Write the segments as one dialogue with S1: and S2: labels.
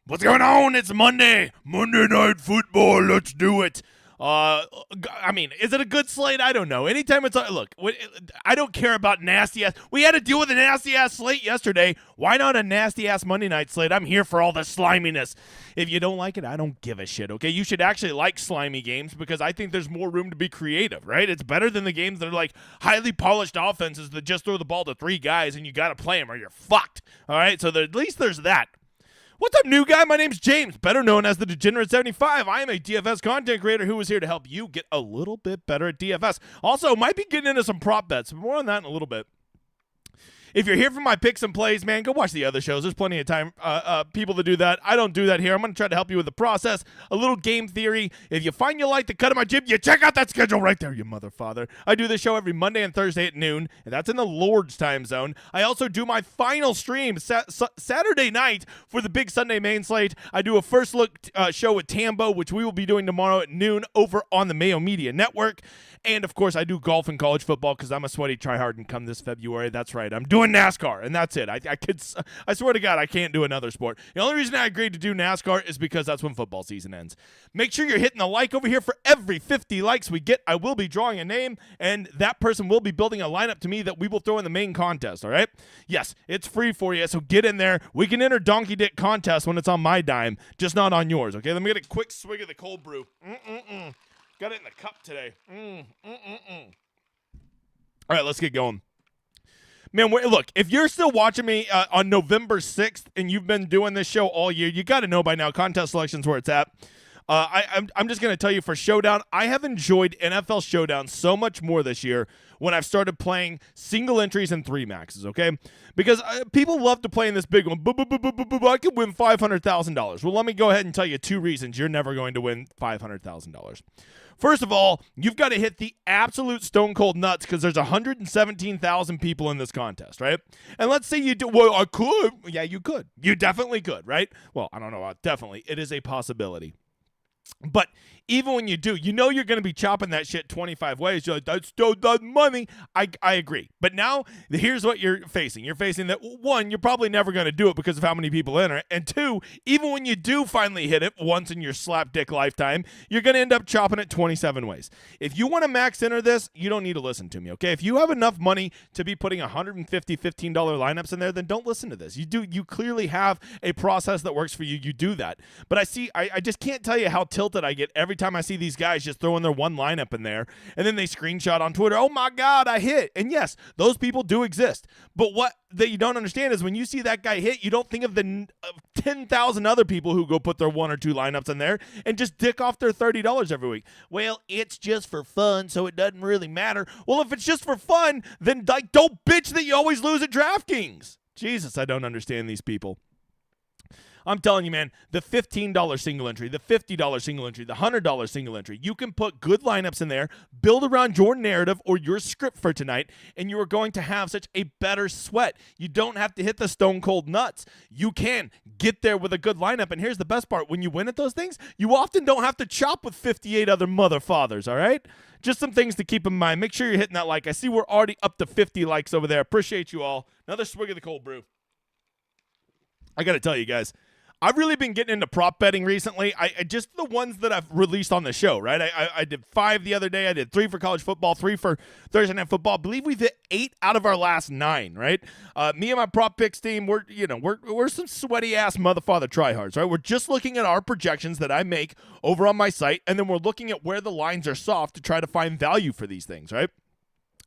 S1: What's going on? It's Monday. Monday Night Football. Let's do it. I mean, is it a good slate? I don't know. Anytime it's look, I don't care about nasty ass. We had to deal with a nasty ass slate yesterday. Why not a nasty ass Monday night slate? I'm here for all the sliminess. If you don't like it, I don't give a shit. Okay, you should actually like slimy games because I think there's more room to be creative. Right? It's better than the games that are like highly polished offenses that just throw the ball to three guys and you got to play them or you're fucked. All right, so at least there's that. What's up, new guy? My name's James, better known as the Degenerate75. I am a DFS content creator who is here to help you get a little bit better at DFS. Also, might be getting into some prop bets. More on that in a little bit. If you're here for my picks and plays, man, go watch the other shows. There's plenty of time, people to do that. I don't do that here. I'm going to try to help you with the process, a little game theory. If you find you like the cut of my jib, you check out that schedule right there, you mother father. I do this show every Monday and Thursday at noon, and that's in the Lord's time zone. I also do my final stream Saturday night for the big Sunday main slate. I do a first look show with Tambo, which we will be doing tomorrow at noon over on the Mayo Media Network. And, of course, I do golf and college football because I'm a sweaty tryhard and come this February. That's right. I'm doing NASCAR, and that's it. I swear to God, I can't do another sport. The only reason I agreed to do NASCAR is because that's when football season ends. Make sure you're hitting the like over here. For every 50 likes we get, I will be drawing a name, and that person will be building a lineup to me that we will throw in the main contest, all right? Yes, it's free for you, so get in there. We can enter Donkey Dick contest when it's on my dime, just not on yours, okay? Let me get a quick swig of the cold brew. Got it in the cup today. All right, let's get going. Man, look, if you're still watching me on November 6th and you've been doing this show all year, you got to know by now contest selection's where it's at. I'm just going to tell you for Showdown, I have enjoyed NFL Showdown so much more this year when I've started playing single entries and three maxes, okay? Because people love to play in this big one. I could win $500,000. Well, let me go ahead and tell you two reasons you're never going to win $500,000. First of all, you've got to hit the absolute stone cold nuts because there's 117,000 people in this contest, right? And let's say you do. Well, I could. Yeah, you could. You definitely could, right? Well, I don't know about definitely. It is a possibility. But even when you do, you know you're going to be chopping that shit 25 ways. You're like, that's still that money. I agree. But now, here's what you're facing. You're facing that, one, you're probably never going to do it because of how many people enter it. And two, even when you do finally hit it once in your slap dick lifetime, you're going to end up chopping it 27 ways. If you want to max enter this, you don't need to listen to me, okay? If you have enough money to be putting $150, $15 lineups in there, then don't listen to this. You clearly have a process that works for you. You do that. But I just can't tell you how tilted I get every time I see these guys just throwing their one lineup in there and then they screenshot on Twitter, oh my God, I hit. And yes, those people do exist. But what that you don't understand is when you see that guy hit, you don't think of the 10,000 other people who go put their one or two lineups in there and just dick off their $30 every week. Well, it's just for fun, so it doesn't really matter. Well, if it's just for fun, then like don't bitch that you always lose at DraftKings. Jesus, I don't understand these people. I'm telling you, man, the $15 single entry, the $50 single entry, the $100 single entry, you can put good lineups in there, build around your narrative or your script for tonight, and you are going to have such a better sweat. You don't have to hit the stone cold nuts. You can get there with a good lineup, and here's the best part. When you win at those things, you often don't have to chop with 58 other mother fathers, all right? Just some things to keep in mind. Make sure you're hitting that like. I see we're already up to 50 likes over there. Appreciate you all. Another swig of the cold brew. I got to tell you guys, I've really been getting into prop betting recently. I just the ones that I've released on the show, right? I did 5 the other day. I did 3 for college football, 3 for Thursday Night Football. I believe we've hit 8 out of our last 9, right? Me and my prop picks team, we're some sweaty ass motherfather tryhards, right? We're just looking at our projections that I make over on my site, and then we're looking at where the lines are soft to try to find value for these things, right?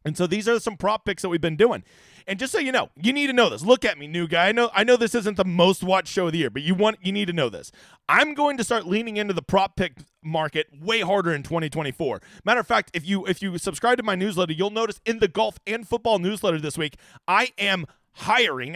S1: And so these are some prop picks that we've been doing. And just so you know, you need to know this. Look at me, new guy. I know this isn't the most watched show of the year, but you need to know this. I'm going to start leaning into the prop pick market way harder in 2024. Matter of fact, if you subscribe to my newsletter, you'll notice in the golf and football newsletter this week, I am hiring,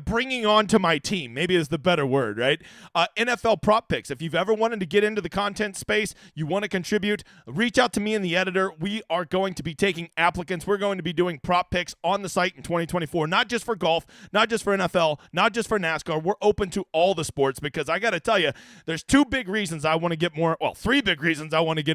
S1: bringing on to my team, maybe is the better word, right? NFL prop picks. If you've ever wanted to get into the content space, you want to contribute, reach out to me and the editor. We are going to be taking applicants. We're going to be doing prop picks on the site in 2024, not just for golf, not just for NFL, not just for NASCAR. We're open to all the sports because I got to tell you, there's 3 big reasons I want to get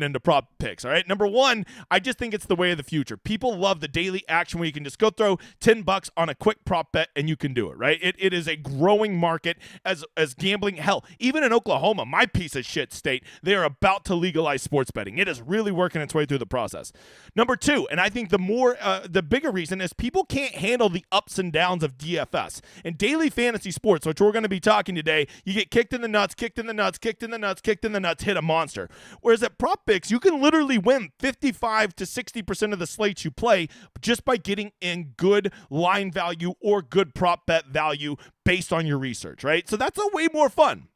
S1: into prop picks, all right? Number 1, I just think it's the way of the future. People love the daily action where you can just go throw $10 on a quick quick prop bet and you can do it, right? It is a growing market as gambling. Hell, even in Oklahoma, my piece of shit state, they are about to legalize sports betting. It is really working its way through the process. Number two, and I think the bigger reason is people can't handle the ups and downs of DFS. In daily fantasy sports, which we're going to be talking today, you get kicked in the nuts, hit a monster. Whereas at prop picks, you can literally win 55 to 60% of the slates you play just by getting in good line value or good prop bet value based on your research, right? So that's a way more fun.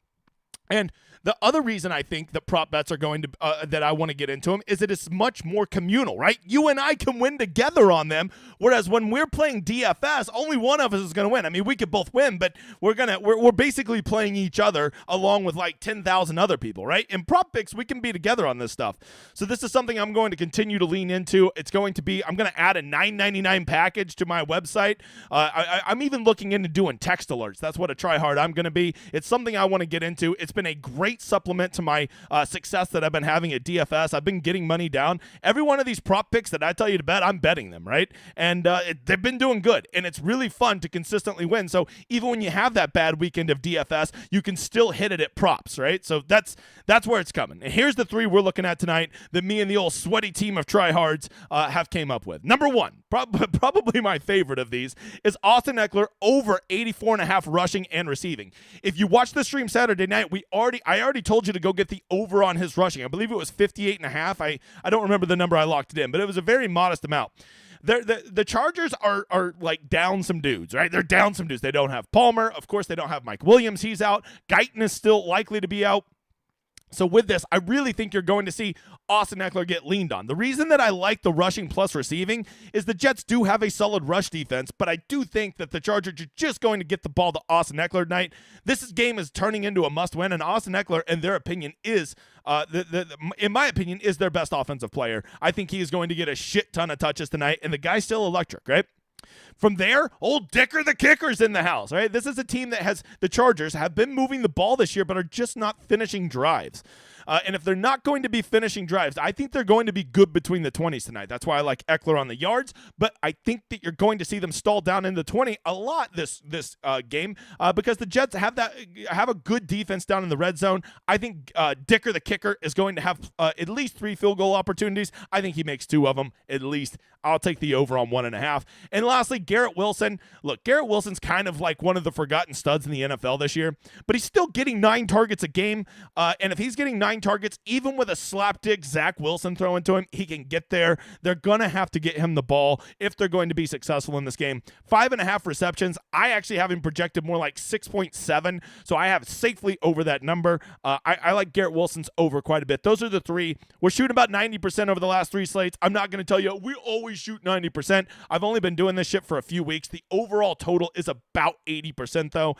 S1: And the other reason I think that prop bets are going to that I want to get into them is that it's much more communal, right? You and I can win together on them, whereas when we're playing DFS, only one of us is going to win. I mean, we could both win, but we're basically playing each other along with like 10,000 other people, right? In prop picks, we can be together on this stuff. So this is something I'm going to continue to lean into. I'm going to add a $9.99 package to my website. I'm even looking into doing text alerts. That's what a tryhard I'm going to be. It's something I want to get into. It's been a great supplement to my success that I've been having at DFS. I've been getting money down. Every one of these prop picks that I tell you to bet, I'm betting them, right? And they've been doing good, and it's really fun to consistently win. So even when you have that bad weekend of DFS, you can still hit it at props, right? So that's where it's coming. And here's the three we're looking at tonight that me and the old sweaty team of tryhards have came up with. Number one, probably my favorite of these, is Austin Eckler over 84.5 rushing and receiving. If you watch the stream Saturday night, I already told you to go get the over on his rushing. I believe it was 58.5. I don't remember the number I locked it in, but it was a very modest amount. The Chargers are like down some dudes, right? They're down some dudes. They don't have Palmer. Of course, they don't have Mike Williams. He's out. Guyton is still likely to be out. So with this, I really think you're going to see Austin Eckler get leaned on. The reason that I like the rushing plus receiving is the Jets do have a solid rush defense, but I do think that the Chargers are just going to get the ball to Austin Eckler tonight. This game is turning into a must-win, and Austin Eckler, in their opinion, is in my opinion, is their best offensive player. I think he is going to get a shit ton of touches tonight, and the guy's still electric, right? From there, old Dicker the Kicker's in the house, right? This is a team that the Chargers have been moving the ball this year, but are just not finishing drives. And if they're not going to be finishing drives, I think they're going to be good between the 20s tonight. That's why I like Eckler on the yards, but I think that you're going to see them stall down in the 20 a lot this game because the Jets have a good defense down in the red zone. I think Dicker the Kicker is going to have at least 3 field goal opportunities. I think he makes 2 of them at least. I'll take the over on 1.5. And lastly, Garrett Wilson. Look, Garrett Wilson's kind of like one of the forgotten studs in the NFL this year, but he's still getting 9 targets a game. And if he's getting 9 targets, even with a slapdick Zach Wilson throwing to him, he can get there. They're going to have to get him the ball if they're going to be successful in this game. 5.5 receptions. I actually have him projected more like 6.7, so I have safely over that number. I like Garrett Wilson's over quite a bit. Those are the 3. We're shooting about 90% over the last 3 slates. I'm not going to tell you we always shoot 90%. I've only been doing this shit for a few weeks. The overall total is about 80% though.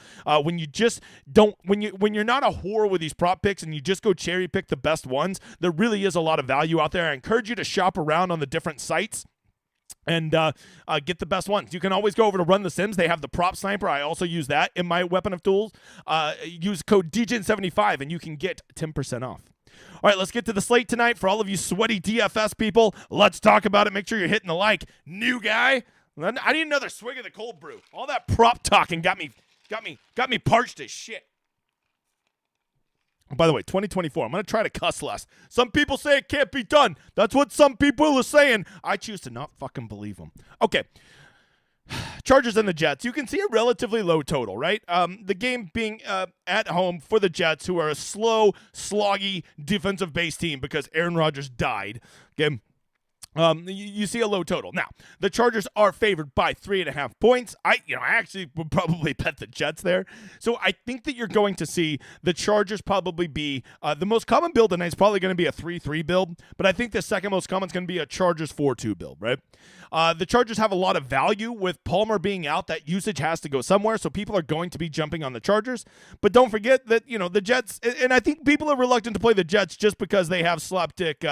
S1: When you're not a whore with these prop picks and you just go cherry pick the best ones, there really is a lot of value out there. I encourage you to shop around on the different sites and get the best ones. You can always go over to Run the Sims. They have the Prop Sniper. I also use that in my weapon of tools. Use code DGen75 and you can get 10% off. All right, let's get to the slate tonight. For all of you sweaty DFS people, let's talk about it. Make sure you're hitting the like. New guy, I need another swig of the cold brew. All that prop talking got me parched as shit. By the way, 2024, I'm going to try to cuss less. Some people say it can't be done. That's what some people are saying. I choose to not fucking believe them. Okay. Chargers and the Jets. You can see a relatively low total, right? The game being at home for the Jets, who are a slow, sloggy defensive-based team because Aaron Rodgers died. Okay. You see a low total. Now, the Chargers are favored by 3.5 points. I actually would probably bet the Jets there. So I think that you're going to see the Chargers probably be the most common build tonight is probably going to be a 3-3 build, but I think the second most common is going to be a Chargers 4-2 build, right? The Chargers have a lot of value with Palmer being out. That usage has to go somewhere, so people are going to be jumping on the Chargers. But don't forget that, the Jets, and I think people are reluctant to play the Jets just because they have slapdick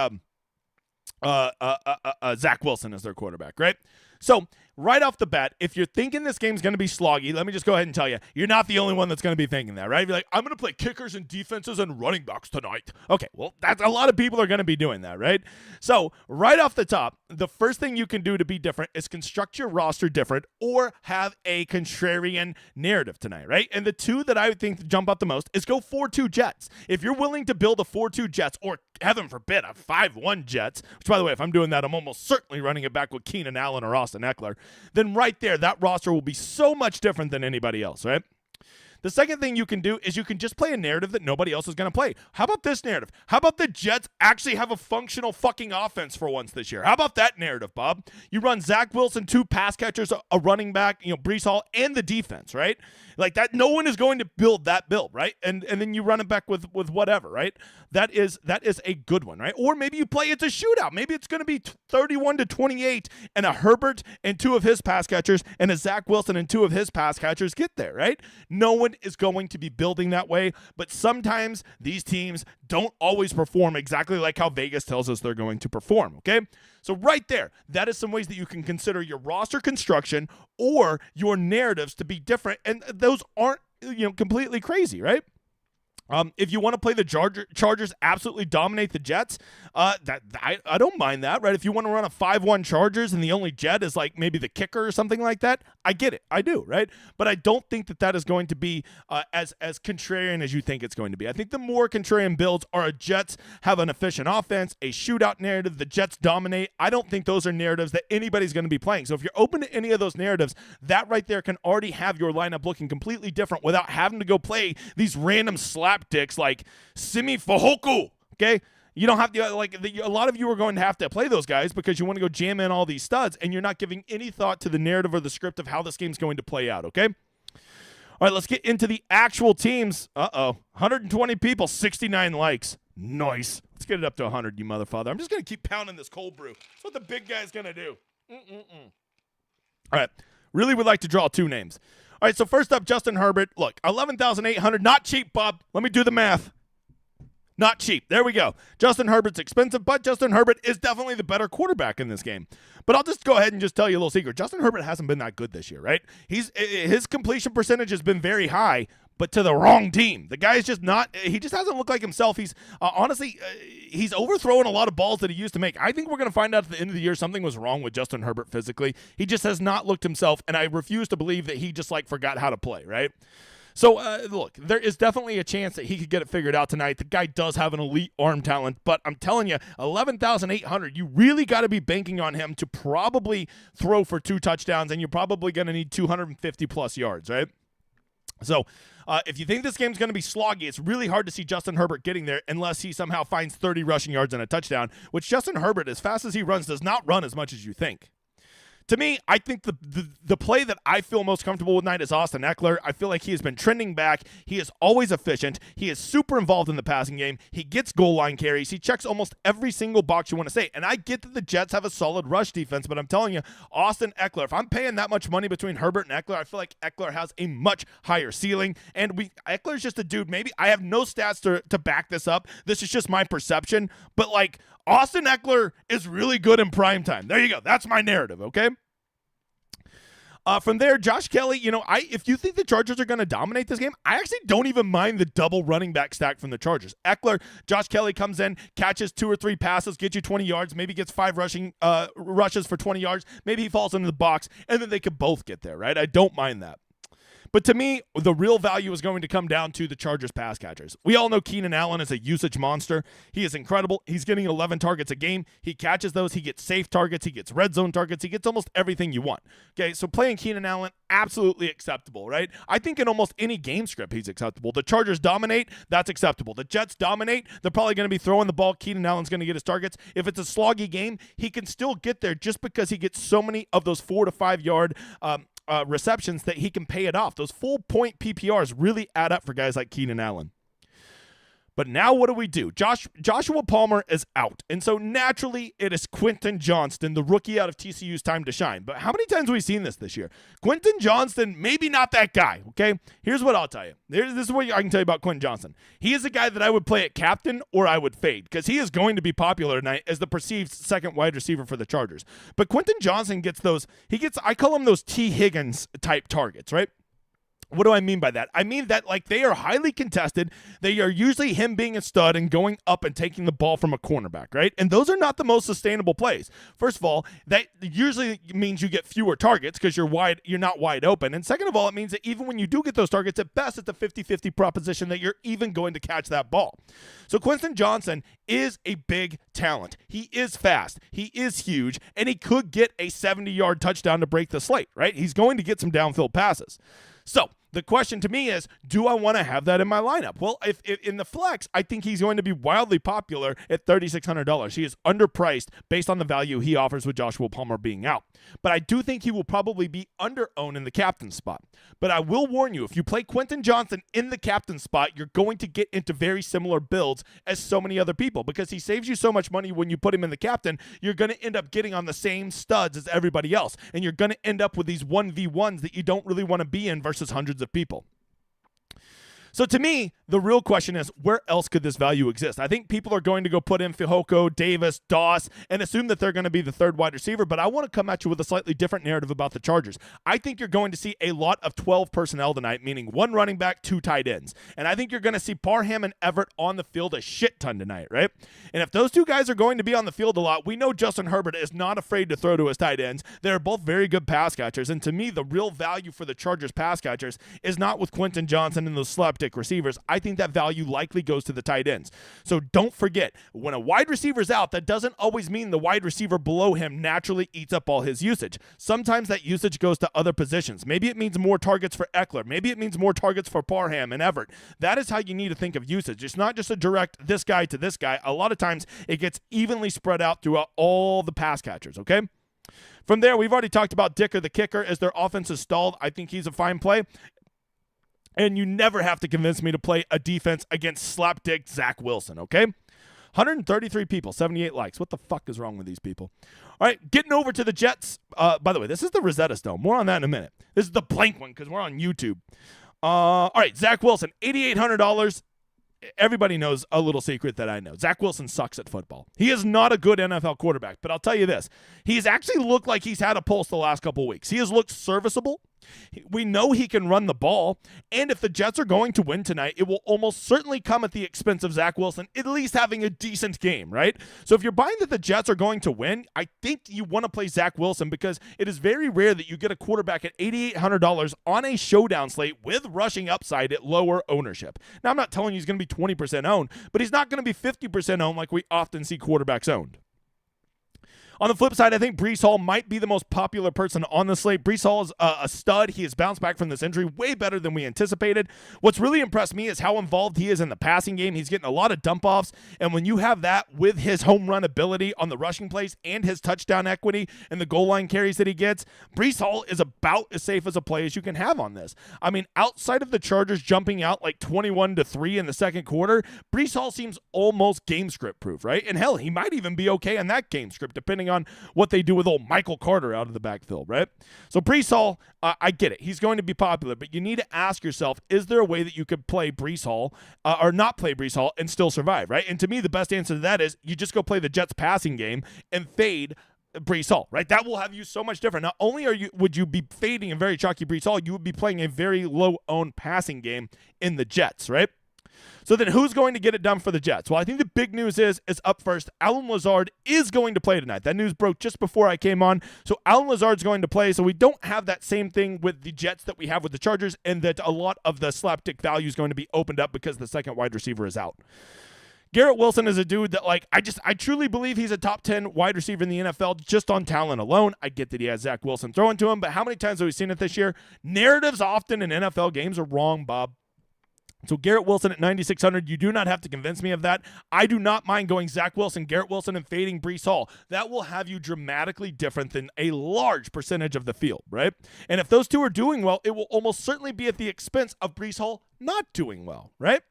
S1: Zach Wilson as their quarterback, right? So right off the bat, if you're thinking this game's going to be sloggy, let me just go ahead and tell you, you're not the only one that's going to be thinking that, right? You're like, I'm going to play kickers and defenses and running backs tonight. Okay, well, that's a lot of people are going to be doing that, right? So right off the top, the first thing you can do to be different is construct your roster different or have a contrarian narrative tonight, right? And the two that I would think jump up the most is go 4-2 Jets. If you're willing to build a 4-2 Jets, or heaven forbid, a 5-1 Jets, which, by the way, if I'm doing that, I'm almost certainly running it back with Keenan Allen or Austin Eckler, then right there, that roster will be so much different than anybody else, right? The second thing you can do is you can just play a narrative that nobody else is going to play. How about this narrative? How about the Jets actually have a functional fucking offense for once this year? How about that narrative, Bob? You run Zach Wilson, 2 pass catchers, a running back, Breece Hall, and the defense, right? Like that, no one is going to build that build, right? And then you run it back with whatever, right? That is a good one, right? Or maybe you play it's a shootout. Maybe it's going to be 31-28, and a Herbert and 2 of his pass catchers and a Zach Wilson and 2 of his pass catchers get there, right? No one is going to be building that way, but sometimes these teams don't always perform exactly like how Vegas tells us they're going to perform, okay? So right there, that is some ways that you can consider your roster construction or your narratives to be different, and those aren't completely crazy, right? If you want to play the Chargers absolutely dominate the Jets, I don't mind that, right? If you want to run a 5-1 Chargers and the only Jet is like maybe the kicker or something like that, I get it. I do, right? But I don't think that is going to be as contrarian as you think it's going to be. I think the more contrarian builds are a Jets have an efficient offense, a shootout narrative, the Jets dominate. I don't think those are narratives that anybody's going to be playing. So if you're open to any of those narratives, that right there can already have your lineup looking completely different without having to go play these random slapdicks like Simi Fehoko, okay? You don't have to, a lot of you are going to have to play those guys because you want to go jam in all these studs, and you're not giving any thought to the narrative or the script of how this game's going to play out, okay? All right, let's get into the actual teams. 120 people, 69 likes. Nice. Let's get it up to 100, you motherfucker. I'm just going to keep pounding this cold brew. That's what the big guy's going to do. All right, really would like to draw 2 names. All right, so first up, Justin Herbert. Look, 11,800, not cheap, Bob. Let me do the math. Not cheap. There we go. Justin Herbert's expensive, but Justin Herbert is definitely the better quarterback in this game. But I'll just go ahead and just tell you a little secret. Justin Herbert hasn't been that good this year, right? His completion percentage has been very high, but to the wrong team. The guy's just not – he just hasn't looked like himself. He's honestly he's overthrowing a lot of balls that he used to make. I think we're going to find out at the end of the year something was wrong with Justin Herbert physically. He just has not looked himself, and I refuse to believe that he just, forgot how to play, right? So, look, there is definitely a chance that he could get it figured out tonight. The guy does have an elite arm talent, but I'm telling you, 11,800, you really got to be banking on him to probably throw for 2 touchdowns, and you're probably going to need 250-plus yards, right? So, if you think this game's going to be sloggy, it's really hard to see Justin Herbert getting there unless he somehow finds 30 rushing yards and a touchdown, which Justin Herbert, as fast as he runs, does not run as much as you think. To me, I think the play that I feel most comfortable with tonight is Austin Eckler. I feel like he has been trending back. He is always efficient. He is super involved in the passing game. He gets goal line carries. He checks almost every single box you want to say. And I get that the Jets have a solid rush defense, but I'm telling you, Austin Eckler, if I'm paying that much money between Herbert and Eckler, I feel like Eckler has a much higher ceiling. And Eckler's just a dude. Maybe I have no stats to back this up. This is just my perception. But Austin Eckler is really good in prime time. There you go. That's my narrative, okay? From there, Josh Kelly, if you think the Chargers are going to dominate this game, I actually don't even mind the double running back stack from the Chargers. Eckler, Josh Kelly comes in, catches 2 or 3 passes, gets you 20 yards, maybe gets 5 rushes for 20 yards, maybe he falls into the box, and then they could both get there, right? I don't mind that. But to me, the real value is going to come down to the Chargers pass catchers. We all know Keenan Allen is a usage monster. He is incredible. He's getting 11 targets a game. He catches those. He gets safe targets. He gets red zone targets. He gets almost everything you want. Okay, so playing Keenan Allen, absolutely acceptable, right? I think in almost any game script, he's acceptable. The Chargers dominate, that's acceptable. The Jets dominate, they're probably going to be throwing the ball. Keenan Allen's going to get his targets. If it's a sloggy game, he can still get there just because he gets so many of those 4 to 5 yard receptions that he can pay it off. Those full point PPRs really add up for guys like Keenan Allen. But now what do? Joshua Palmer is out. And so naturally it is Quentin Johnston, the rookie out of TCU's time to shine. But how many times have we seen this year? Quentin Johnston, maybe not that guy, okay? Here's what I'll tell you. This is what I can tell you about Quentin Johnston. He is a guy that I would play at captain or I would fade because he is going to be popular tonight as the perceived second wide receiver for the Chargers. But Quentin Johnston gets I call him those T. Higgins type targets, right? What do I mean by that? I mean that they are highly contested. They are usually him being a stud and going up and taking the ball from a cornerback, right? And those are not the most sustainable plays. First of all, that usually means you get fewer targets because you're not wide open. And second of all, it means that even when you do get those targets, at best it's a 50-50 proposition that you're even going to catch that ball. So Quentin Johnston is a big talent. He is fast. He is huge, and he could get a 70-yard touchdown to break the slate, right? He's going to get some downfield passes. So the question to me is, do I want to have that in my lineup? Well, if in the flex, I think he's going to be wildly popular at $3,600. He is underpriced based on the value he offers with Joshua Palmer being out. But I do think he will probably be under-owned in the captain spot. But I will warn you, if you play Quentin Johnston in the captain spot, you're going to get into very similar builds as so many other people because he saves you so much money when you put him in the captain, you're going to end up getting on the same studs as everybody else. And you're going to end up with these 1v1s that you don't really want to be in versus hundreds of people. So to me, the real question is, where else could this value exist? I think people are going to go put in Fehoko, Davis, Doss, and assume that they're going to be the third wide receiver, but I want to come at you with a slightly different narrative about the Chargers. I think you're going to see a lot of 12 personnel tonight, meaning one running back, two tight ends. And I think you're going to see Parham and Everett on the field a shit ton tonight, right? And if those two guys are going to be on the field a lot, we know Justin Herbert is not afraid to throw to his tight ends. They're both very good pass catchers, and to me, the real value for the Chargers pass catchers is not with Quentin Johnston and those slapdick receivers. I think that value likely goes to the tight ends. So don't forget, when a wide receiver's out, that doesn't always mean the wide receiver below him naturally eats up all his usage. Sometimes that usage goes to other positions. Maybe it means more targets for Eckler. Maybe it means more targets for Parham and Everett. That is how you need to think of usage. It's not just a direct this guy to this guy. A lot of times it gets evenly spread out throughout all the pass catchers, okay? From there, we've already talked about Dicker, the kicker, as their offense is stalled. I think he's a fine play. And you never have to convince me to play a defense against slapdick Zach Wilson, okay? 133 people, 78 likes. What the fuck is wrong with these people? All right, getting over to the Jets. By the way, this is the Rosetta Stone. More on that in a minute. This is the blank one because we're on YouTube. All right, Zach Wilson, $8,800. Everybody knows a little secret that I know. Zach Wilson sucks at football. He is not a good NFL quarterback, but I'll tell you this. He's actually looked like he's had a pulse the last couple of weeks. He has looked serviceable. We know he can run the ball, and if the Jets are going to win tonight, it will almost certainly come at the expense of Zach Wilson at least having a decent game, right? So if you're buying that the Jets are going to win, I think you want to play Zach Wilson because it is very rare that you get a quarterback at $8,800 on a showdown slate with rushing upside at lower ownership. Now, I'm not telling you he's going to be 20% owned, but he's not going to be 50% owned like we often see quarterbacks owned. On the flip side, I think Breece Hall might be the most popular person on the slate. Breece Hall is a stud. He has bounced back from this injury way better than we anticipated. What's really impressed me is how involved he is in the passing game. He's getting a lot of dump-offs, and when you have that with his home run ability on the rushing plays and his touchdown equity and the goal line carries that he gets, Breece Hall is about as safe as a play as you can have on this. I mean, outside of the Chargers jumping out like 21-3 in the second quarter, Breece Hall seems almost game script proof, right? And hell, he might even be okay in that game script, depending on what they do with old Michael Carter out of the backfield, right? So Breece Hall, I get it. He's going to be popular, but you need to ask yourself, is there a way that you could play Breece Hall or not play Breece Hall and still survive, right? And to me, the best answer to that is you just go play the Jets passing game and fade Breece Hall, right? That will have you so much different. Not only would you be fading a very chalky Breece Hall, you would be playing a very low-owned passing game in the Jets, right? So then who's going to get it done for the Jets? Well, I think the big news is up first, Allen Lazard is going to play tonight. That news broke just before I came on. So Allen Lazard's going to play. So we don't have that same thing with the Jets that we have with the Chargers, and that a lot of the slapdick value is going to be opened up because the second wide receiver is out. Garrett Wilson is a dude that, I truly believe he's a top 10 wide receiver in the NFL just on talent alone. I get that he has Zach Wilson throwing to him, but how many times have we seen it this year? Narratives often in NFL games are wrong, Bob. So Garrett Wilson at 9,600, you do not have to convince me of that. I do not mind going Zach Wilson, Garrett Wilson, and fading Breece Hall. That will have you dramatically different than a large percentage of the field, right? And if those two are doing well, it will almost certainly be at the expense of Breece Hall not doing well, right?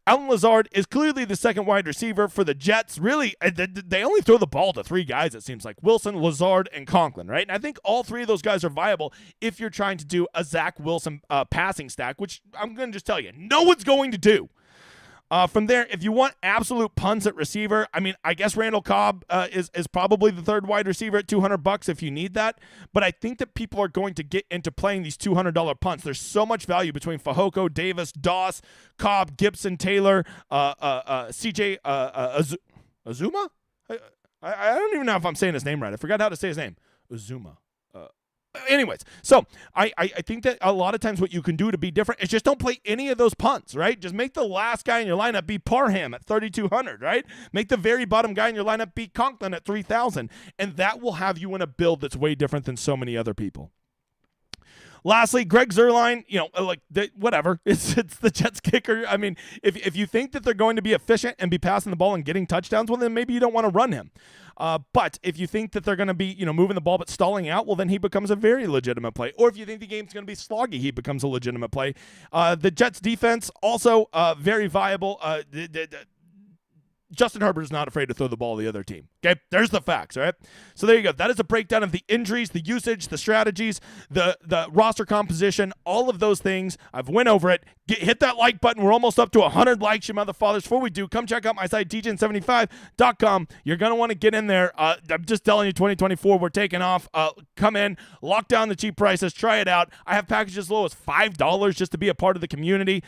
S1: Allen Lazard is clearly the second wide receiver for the Jets. Really, they only throw the ball to three guys, it seems like. Wilson, Lazard, and Conklin, right? And I think all three of those guys are viable if you're trying to do a Zach Wilson passing stack, which I'm going to just tell you, no one's going to do. From there, if you want absolute punts at receiver, I mean, I guess Randall Cobb is probably the third wide receiver at $200 if you need that. But I think that people are going to get into playing these $200 punts. There's so much value between Fehoko, Davis, Doss, Cobb, Gibson, Taylor, CJ Azuma. I don't even know if I'm saying his name right. I forgot how to say his name. Azuma. Anyways, so I think that a lot of times what you can do to be different is just don't play any of those punts, right? Just make the last guy in your lineup be Parham at 3,200, right? Make the very bottom guy in your lineup be Conklin at 3,000, and that will have you in a build that's way different than so many other people. Lastly, Greg Zuerlein, whatever. It's the Jets kicker. I mean, if you think that they're going to be efficient and be passing the ball and getting touchdowns, well, then maybe you don't want to run him. But if you think that they're going to be, moving the ball but stalling out, well, then he becomes a very legitimate play. Or if you think the game's going to be sloggy, he becomes a legitimate play. The Jets defense, also very viable. Justin Herbert is not afraid to throw the ball to the other team. Okay, there's the facts, all right? So there you go. That is a breakdown of the injuries, the usage, the strategies, the roster composition, all of those things. I've went over it. Hit that like button. We're almost up to 100 likes, you motherfathers. Before we do, come check out my site, djn75.com. You're going to want to get in there. I'm just telling you, 2024, we're taking off. Come in, lock down the cheap prices, try it out. I have packages as low as $5 just to be a part of the community.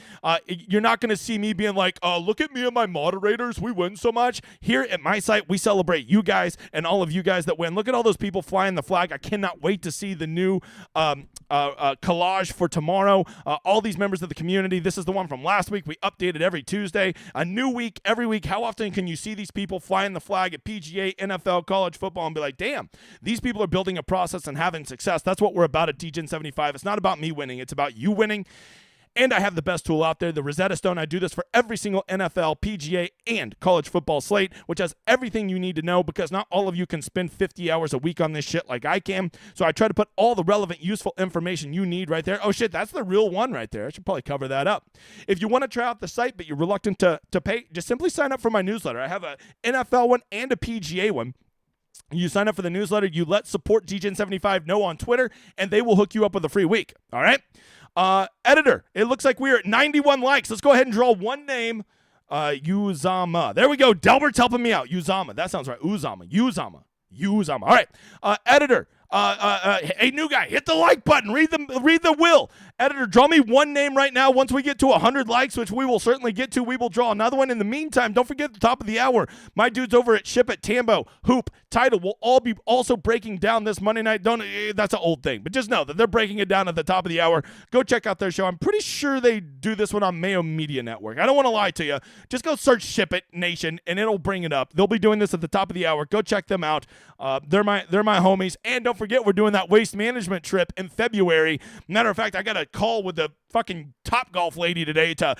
S1: You're not going to see me being like, look at me and my moderators. We win so much. Here at my site, we celebrate you guys and all of you guys that win. Look at all those people flying the flag. I cannot wait to see the new collage for tomorrow. All these members of the community. This is the one from last week. We updated every Tuesday. A new week every week. How often can you see these people flying the flag at PGA, NFL, college football, and be like, damn, these people are building a process and having success. That's what we're about at DGen75. It's not about me winning. It's about you winning. And I have the best tool out there, the Rosetta Stone. I do this for every single NFL, PGA, and college football slate, which has everything you need to know because not all of you can spend 50 hours a week on this shit like I can. So I try to put all the relevant, useful information you need right there. Oh, shit, that's the real one right there. I should probably cover that up. If you want to try out the site but you're reluctant to pay, just simply sign up for my newsletter. I have an NFL one and a PGA one. You sign up for the newsletter, you let support DGen75 know on Twitter, and they will hook you up with a free week. All right? Editor, it looks like we're at 91 likes. Let's go ahead and draw one name. Uzama. There we go. Delbert's helping me out. Uzama. That sounds right. Uzama. All right. Editor. Hey, new guy, hit the like button. Read the will. Editor, draw me one name right now. Once we get to 100 likes, which we will certainly get to, we will draw another one. In the meantime, don't forget at the top of the hour, my dudes over at Ship at Tambo, Hoop, Title will all be also breaking down this Monday night. That's an old thing, but just know that they're breaking it down at the top of the hour. Go check out their show. I'm pretty sure they do this one on Mayo Media Network. I don't want to lie to you. Just go search Ship It Nation, and it'll bring it up. They'll be doing this at the top of the hour. Go check them out. They're my homies. And don't forget, we're doing that waste management trip in February. Matter of fact, I got a call with the fucking Top Golf lady today to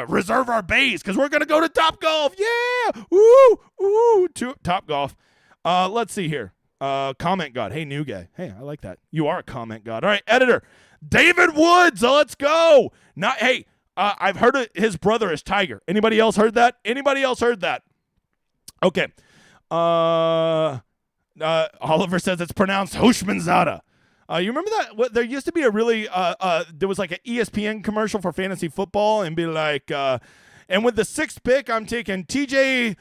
S1: reserve our bays because we're gonna go to Top Golf. Yeah, to Top Golf. Let's see here. Comment God. Hey, new guy. Hey, I like that. You are a comment God. All right, editor. David Woods. Let's go. I've heard his brother is Tiger. Anybody else heard that? Okay. Oliver says it's pronounced Hoshmanzada. You remember that? There used to be a really, there was like an ESPN commercial for fantasy football and be like, and with the sixth pick, I'm taking TJ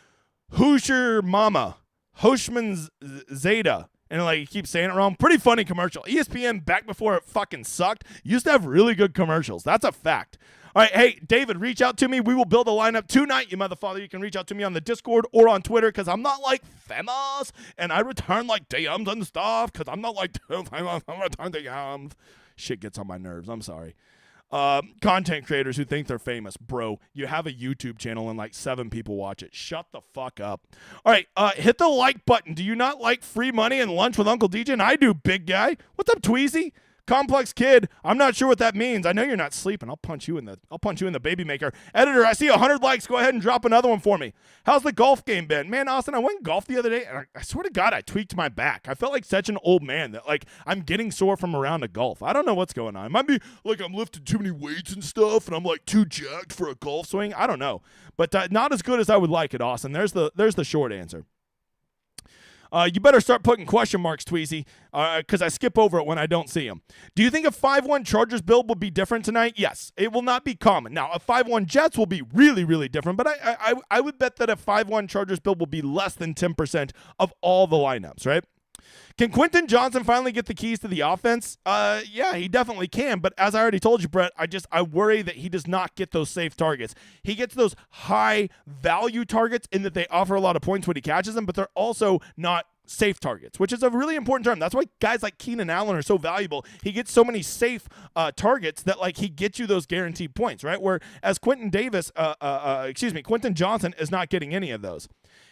S1: Hoshmanzada. And like, you keep saying it wrong. Pretty funny commercial. ESPN, back before it fucking sucked, used to have really good commercials. That's a fact. All right, hey, David, reach out to me. We will build a lineup tonight, you motherfucker. You can reach out to me on the Discord or on Twitter because I'm not like famous and I return like DMs and stuff because I'm not like famous. I return DMs. Shit gets on my nerves. I'm sorry. Content creators who think they're famous, bro, you have a YouTube channel and like 7 people watch it. Shut the fuck up. All right, hit the like button. Do you not like free money and lunch with Uncle DJ? And I do, big guy. What's up, Tweezy? Complex kid, I'm not sure what that means. I know you're not sleeping. I'll punch you in the baby maker. Editor, I see 100 likes. Go ahead and drop another one for me. How's the golf game been? Man, Austin, I went golf the other day, and I swear to God, I tweaked my back. I felt like such an old man that, like, I'm getting sore from around a golf. I don't know what's going on. It might be like I'm lifting too many weights and stuff, and I'm, like, too jacked for a golf swing. I don't know. But not as good as I would like it, Austin. There's the short answer. You better start putting question marks, Tweezy, because I skip over it when I don't see them. Do you think a 5-1 Chargers build will be different tonight? Yes. It will not be common. Now, a 5-1 Jets will be really, really different, but I would bet that a 5-1 Chargers build will be less than 10% of all the lineups, right? Can Quentin Johnson finally get the keys to the offense? Yeah, he definitely can. But as I already told you, Brett, I worry that he does not get those safe targets. He gets those high value targets in that they offer a lot of points when he catches them, but they're also not safe targets, which is a really important term. That's why guys like Keenan Allen are so valuable. He gets so many safe targets that, like, he gets you those guaranteed points, right? Whereas Quentin Johnson is not getting any of those.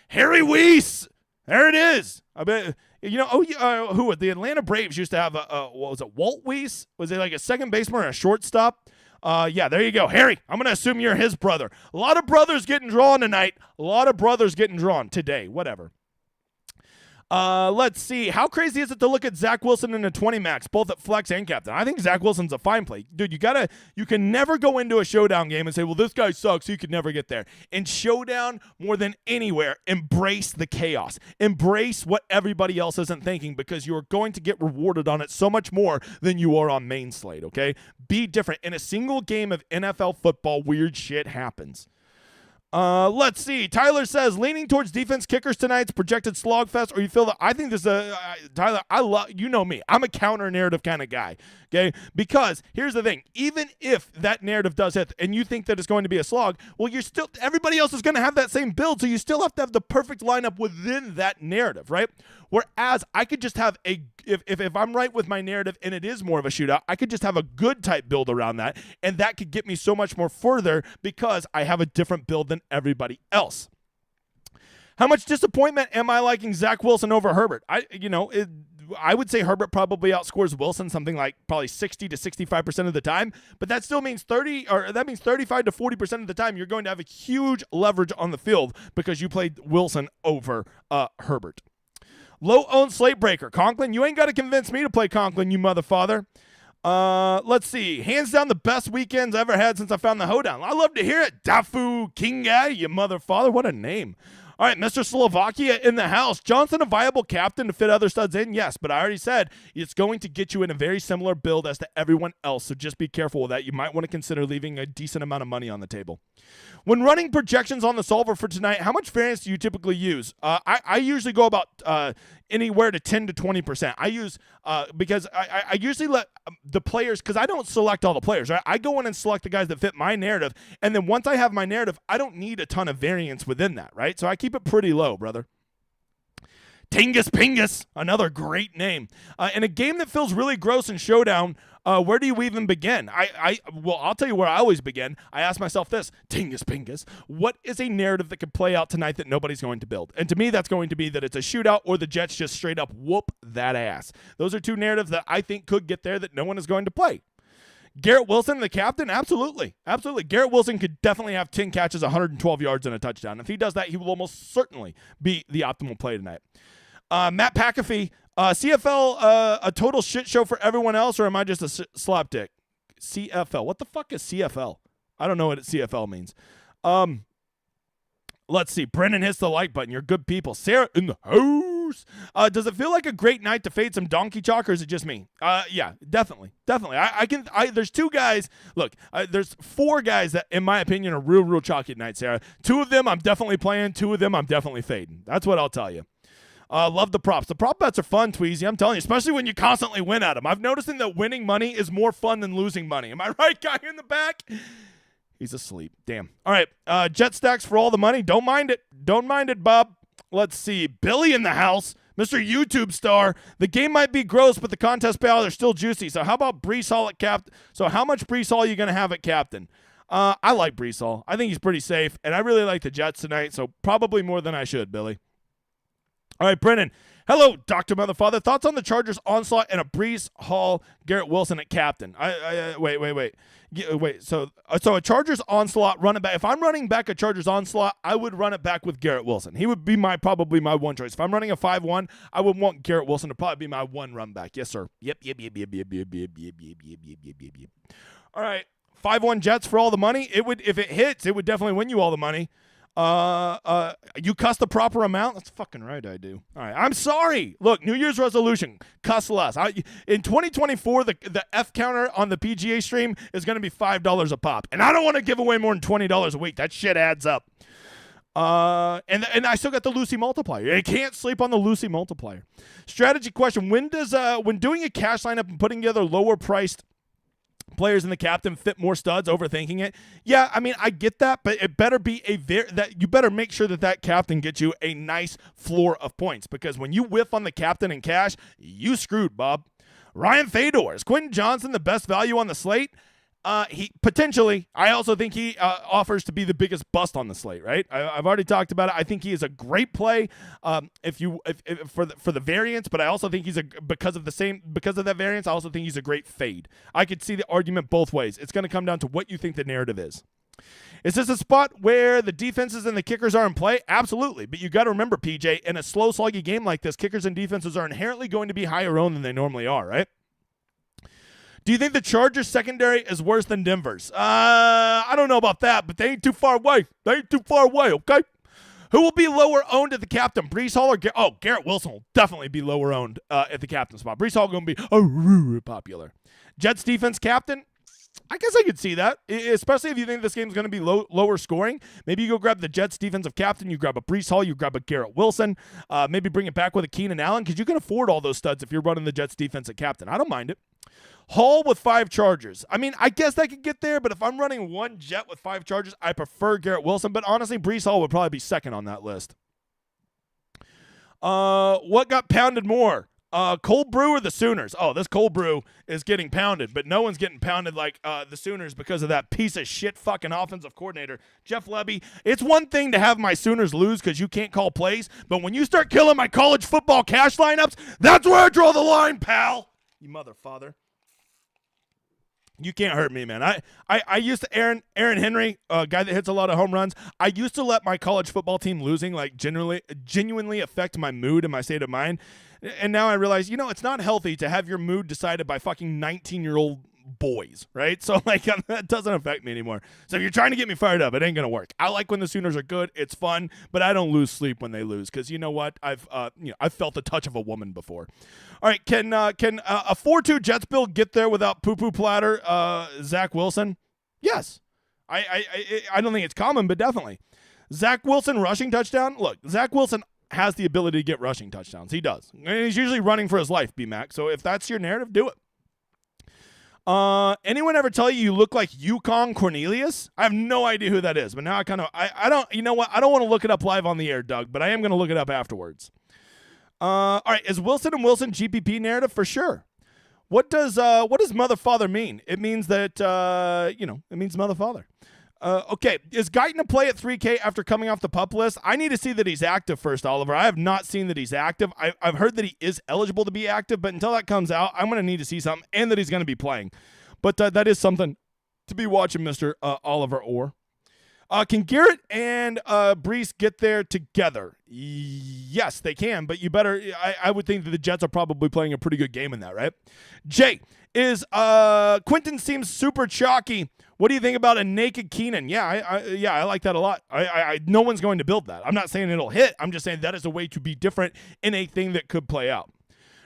S1: Harry Weiss, there it is. I bet. Who the Atlanta Braves used to have what was it, Walt Weiss? Was it like a second baseman or a shortstop? Yeah, there you go. Harry, I'm going to assume you're his brother. A lot of brothers getting drawn tonight. A lot of brothers getting drawn today. Whatever. Let's see. How crazy is it to look at Zach Wilson in a 20 max, both at flex and captain? I think Zach Wilson's a fine play. Dude, you can never go into a showdown game and say, well, this guy sucks, so you could never get there. In showdown, more than anywhere, embrace the chaos. Embrace what everybody else isn't thinking, because you're going to get rewarded on it so much more than you are on main slate, okay? Be different. In a single game of NFL football, weird shit happens. Let's see. Tyler says, leaning towards defense kickers tonight's projected slog fest, or you feel that I think this is Tyler, I love, you know me. I'm a counter narrative kind of guy. Okay? Because here's the thing. Even if that narrative does hit and you think that it's going to be a slog, well, everybody else is going to have that same build, so you still have to have the perfect lineup within that narrative, right? Whereas I could just have if I'm right with my narrative and it is more of a shootout, I could just have a good type build around that, and that could get me so much more further because I have a different build than everybody else. How much disappointment am I liking Zach Wilson over Herbert? I would say Herbert probably outscores Wilson something like probably 60 to 65% of the time, but that still means 35 to 40% of the time you're going to have a huge leverage on the field because you played Wilson over Herbert. Low-owned slate breaker. Conklin, you ain't got to convince me to play Conklin, you motherfather. Let's see. Hands down the best weekends I ever had since I found the Hoedown. I love to hear it. Dafu Kinga, you motherfather. What a name. All right, Mr. Slovakia in the house. Johnson a viable captain to fit other studs in? Yes, but I already said it's going to get you in a very similar build as to everyone else, so just be careful with that. You might want to consider leaving a decent amount of money on the table. When running projections on the solver for tonight, how much variance do you typically use? I usually go about anywhere to 10 to 20%. I use because I usually let the players, because I don't select all the players, right? I go in and select the guys that fit my narrative, and then once I have my narrative, I don't need a ton of variance within that, right? So I keep it pretty low, brother. Tingus Pingus, another great name. In a game that feels really gross in Showdown, where do you even begin? I'll tell you where I always begin. I ask myself this, Tingus Pingus, what is a narrative that could play out tonight that nobody's going to build? And to me, that's going to be that it's a shootout or the Jets just straight up whoop that ass. Those are two narratives that I think could get there that no one is going to play. Garrett Wilson, the captain? Absolutely. Absolutely. Garrett Wilson could definitely have 10 catches, 112 yards, and a touchdown. If he does that, he will almost certainly be the optimal play tonight. Matt McAfee, CFL a total shit show for everyone else, or am I just a slapdick? CFL. What the fuck is CFL? I don't know what CFL means. Let's see. Brennan hits the like button. You're good people. Sarah in the house. Does it feel like a great night to fade some donkey chalk, or is it just me? Yeah, definitely. There's two guys. Look, there's four guys that, in my opinion, are real chalky tonight, Sarah. Two of them I'm definitely playing. Two of them I'm definitely fading. That's what I'll tell you. Love the props. The prop bets are fun, Tweezy. I'm telling you, especially when you constantly win at them. I've noticed that winning money is more fun than losing money. Am I right, guy in the back? He's asleep. Damn. All right. Jet stacks for all the money. Don't mind it. Don't mind it, Bob. Let's see. Billy in the house. Mr. YouTube star. The game might be gross, but the contest payouts are still juicy. So how about Breece Hall at captain? So how much Breece Hall are you going to have at captain? I like Breece Hall. I think he's pretty safe, and I really like the Jets tonight, so probably more than I should, Billy. All right, Brennan, Hello, Dr. Motherfather. Thoughts on the Chargers onslaught and a Brees Hall, Garrett Wilson at captain? Wait. So a Chargers onslaught running back. If I'm running back a Chargers onslaught, I would run it back with Garrett Wilson. He would be probably my one choice. If I'm running a 5-1, I would want Garrett Wilson to probably be my one run back. Yes, sir. Yep. All right. 5-1 Jets for all the money. It would, if it hits, it would definitely win you all the money. You cuss the proper amount? That's fucking right, I do. All right, I'm sorry. Look, New Year's resolution, cuss less. In 2024, the F counter on the PGA stream is going to be $5 a pop, and I don't want to give away more than $20 a week. That shit adds up. And I still got the Lucy multiplier. I can't sleep on the Lucy multiplier. Strategy question: when doing a cash lineup and putting together lower priced players in the captain fit more studs, overthinking it? Yeah, I mean, I get that, but it better be that you better make sure that captain gets you a nice floor of points, because when you whiff on the captain in cash, you screwed, Bob. Ryan Fedor, is Quentin Johnson the best value on the slate? He potentially. I also think he offers to be the biggest bust on the slate. Right? I've already talked about it. I think he is a great play. If for the variance, but I also think because of that variance, I also think he's a great fade. I could see the argument both ways. It's going to come down to what you think the narrative is. Is this a spot where the defenses and the kickers are in play? Absolutely. But you got to remember, PJ, in a slow, sluggy game like this, kickers and defenses are inherently going to be higher owned than they normally are. Right? Do you think the Chargers secondary is worse than Denver's? I don't know about that, but they ain't too far away. Okay? Who will be lower owned at the captain? Brees Hall or Garrett Wilson will definitely be lower owned at the captain spot. Brees Hall going to be popular. Jets defense captain? I guess I could see that, especially if you think this game is going to be lower scoring. Maybe you go grab the Jets defensive captain, you grab a Brees Hall, you grab a Garrett Wilson, maybe bring it back with a Keenan Allen, because you can afford all those studs if you're running the Jets defensive captain. I don't mind it. Hall with 5 Chargers. I mean, I guess I could get there, but if I'm running one Jet with 5 Chargers, I prefer Garrett Wilson. But honestly, Brees Hall would probably be second on that list. What got pounded more? Cold Brew or the Sooners? Oh, this Cold Brew is getting pounded, but no one's getting pounded like the Sooners because of that piece of shit fucking offensive coordinator, Jeff Lebby. It's one thing to have my Sooners lose because you can't call plays, but when you start killing my college football cash lineups, that's where I draw the line, pal. You motherfather. You can't hurt me, man. I used to, Aaron Henry, a guy that hits a lot of home runs, I used to let my college football team losing like genuinely affect my mood and my state of mind. And now I realize, it's not healthy to have your mood decided by fucking 19-year-old boys, right? So like that doesn't affect me anymore. So if you're trying to get me fired up, it ain't gonna work. I like when the Sooners are good. It's fun, but I don't lose sleep when they lose, because you know what? I've felt the touch of a woman before. All right, can a 4-2 Jets build get there without poo-poo platter? Zach Wilson? Yes. I don't think it's common, but definitely. Zach Wilson rushing touchdown? Look, Zach Wilson has the ability to get rushing touchdowns. He does. And he's usually running for his life, B-Mac. So if that's your narrative, do it. Anyone ever tell you look like Yukon Cornelius? I have no idea who that is, but now I kind of, I don't, you know what? I don't want to look it up live on the air, Doug, but I am going to look it up afterwards. All right. Is Wilson and Wilson GPP narrative? For sure. What does mother father mean? It means that, it means mother father. Okay. Is Guyton a play at 3K after coming off the pup list? I need to see that he's active first, Oliver. I have not seen that he's active. I've heard that he is eligible to be active, but until that comes out, I'm going to need to see something, and that he's going to be playing. But that is something to be watching, Mr. Oliver Orr. Can Garrett and Brees get there together? Yes, they can, but you better. I would think that the Jets are probably playing a pretty good game in that, right? Jay, is Quentin seems super chalky. What do you think about a naked Keenan? Yeah, I like that a lot. No one's going to build that. I'm not saying it'll hit. I'm just saying that is a way to be different in a thing that could play out.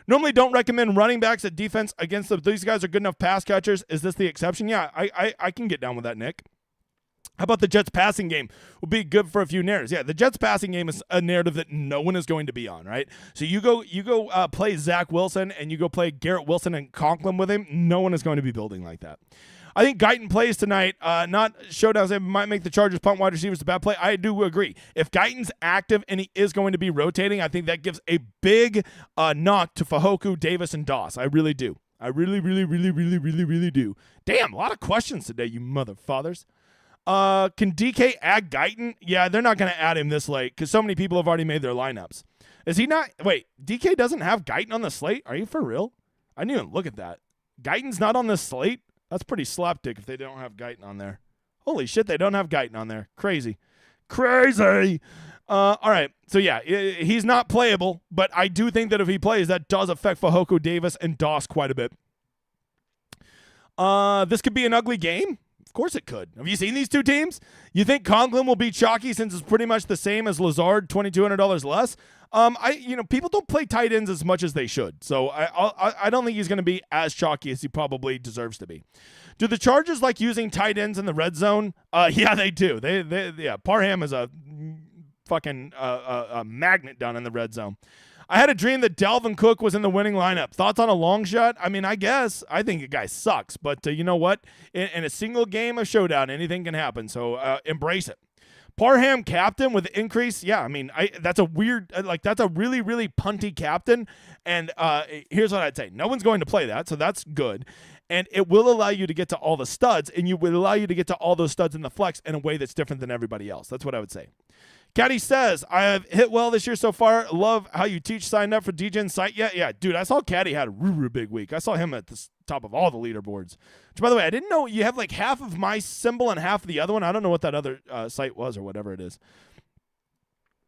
S1: Normally don't recommend running backs at defense against them. These guys are good enough pass catchers. Is this the exception? Yeah, I can get down with that, Nick. How about the Jets passing game? Will be good for a few narratives. Yeah, the Jets passing game is a narrative that no one is going to be on, right? So you go play Zach Wilson and you go play Garrett Wilson and Conklin with him. No one is going to be building like that. I think Guyton plays tonight. Not Showdown. It might make the Chargers punt wide receivers a bad play. I do agree. If Guyton's active and he is going to be rotating, I think that gives a big knock to Fajoku, Davis, and Doss. I really do. I really do. Damn, a lot of questions today, you motherfathers. Can DK add Guyton? Yeah, they're not going to add him this late because so many people have already made their lineups. Is he not? Wait, DK doesn't have Guyton on the slate? Are you for real? I didn't even look at that. Guyton's not on this slate? That's pretty slapdick if they don't have Guyton on there. Holy shit, they don't have Guyton on there. Crazy. All right. So, yeah, he's not playable, but I do think that if he plays, that does affect Fehoko Davis and Doss quite a bit. This could be an ugly game. Of course it could. Have you seen these two teams? You think Conklin will be chalky since it's pretty much the same as Lazard, $2,200 less? People don't play tight ends as much as they should. So I don't think he's going to be as chalky as he probably deserves to be. Do the Chargers like using tight ends in the red zone? Yeah, they do. Yeah, Parham is a fucking a magnet down in the red zone. I had a dream that Dalvin Cook was in the winning lineup. Thoughts on a long shot? I mean, I guess. I think the guy sucks. But you know what? In a single game of Showdown, anything can happen. So embrace it. Parham captain with increase. Yeah, I mean, that's a weird, that's a really, really punty captain. And here's what I'd say. No one's going to play that, so that's good. And it will allow you to get to all the studs, and you will allow you to get to all those studs in the flex in a way that's different than everybody else. That's what I would say. Caddy says, I have hit well this year so far. Love how you teach. Signed up for DGen site yet? Yeah, dude, I saw Caddy had a really big week. I saw him at the top of all the leaderboards. Which, by the way, I didn't know you have like half of my symbol and half of the other one. I don't know what that other site was or whatever it is.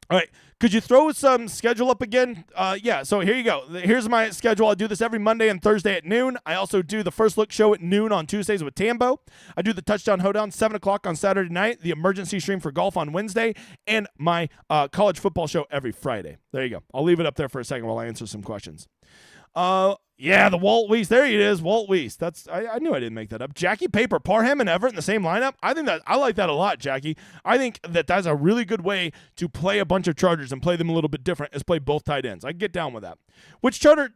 S1: All right. Could you throw some schedule up again? Yeah, so here you go. Here's my schedule. I do this every Monday and Thursday at noon. I also do the First Look show at noon on Tuesdays with Tambo. I do the Touchdown Hoedown 7 o'clock on Saturday night, the emergency stream for golf on Wednesday, and my college football show every Friday. There you go. I'll leave it up there for a second while I answer some questions. Yeah, the Walt Weiss. There he is, Walt Weiss. I knew I didn't make that up. Jackie Paper, Parham and Everett in the same lineup. I like that a lot, Jackie. I think that's a really good way to play a bunch of Chargers and play them a little bit different is play both tight ends. I can get down with that. Which touchdown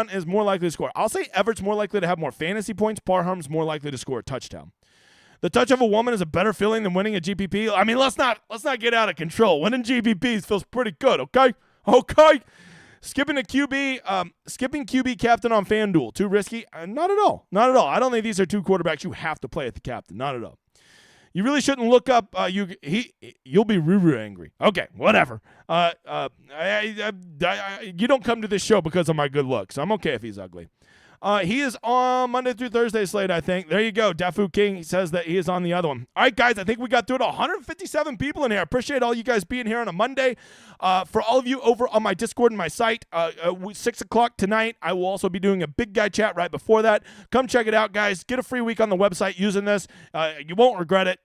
S1: is more likely to score? I'll say Everett's more likely to have more fantasy points. Parham's more likely to score a touchdown. The touch of a woman is a better feeling than winning a GPP. I mean, let's not get out of control. Winning GPPs feels pretty good. Okay. Skipping QB captain on FanDuel. Too risky? Not at all. Not at all. I don't think these are two quarterbacks you have to play at the captain. Not at all. You really shouldn't look up. You'll be real angry. Okay, whatever. You don't come to this show because of my good looks. I'm okay if he's ugly. He is on Monday through Thursday slate, I think. There you go. Dafu King says that he is on the other one. All right, guys, I think we got through it. 157 people in here. I appreciate all you guys being here on a Monday. For all of you over on my Discord and my site, 6 o'clock tonight, I will also be doing a big guy chat right before that. Come check it out, guys. Get a free week on the website using this. You won't regret it.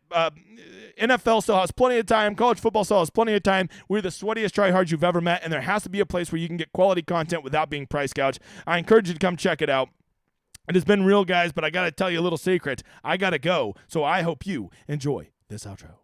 S1: NFL still has plenty of time. College football still has plenty of time. We're the sweatiest tryhards you've ever met, and there has to be a place where you can get quality content without being price gouged. I encourage you to come check it out. It has been real, guys, but I got to tell you a little secret. I got to go, so I hope you enjoy this outro.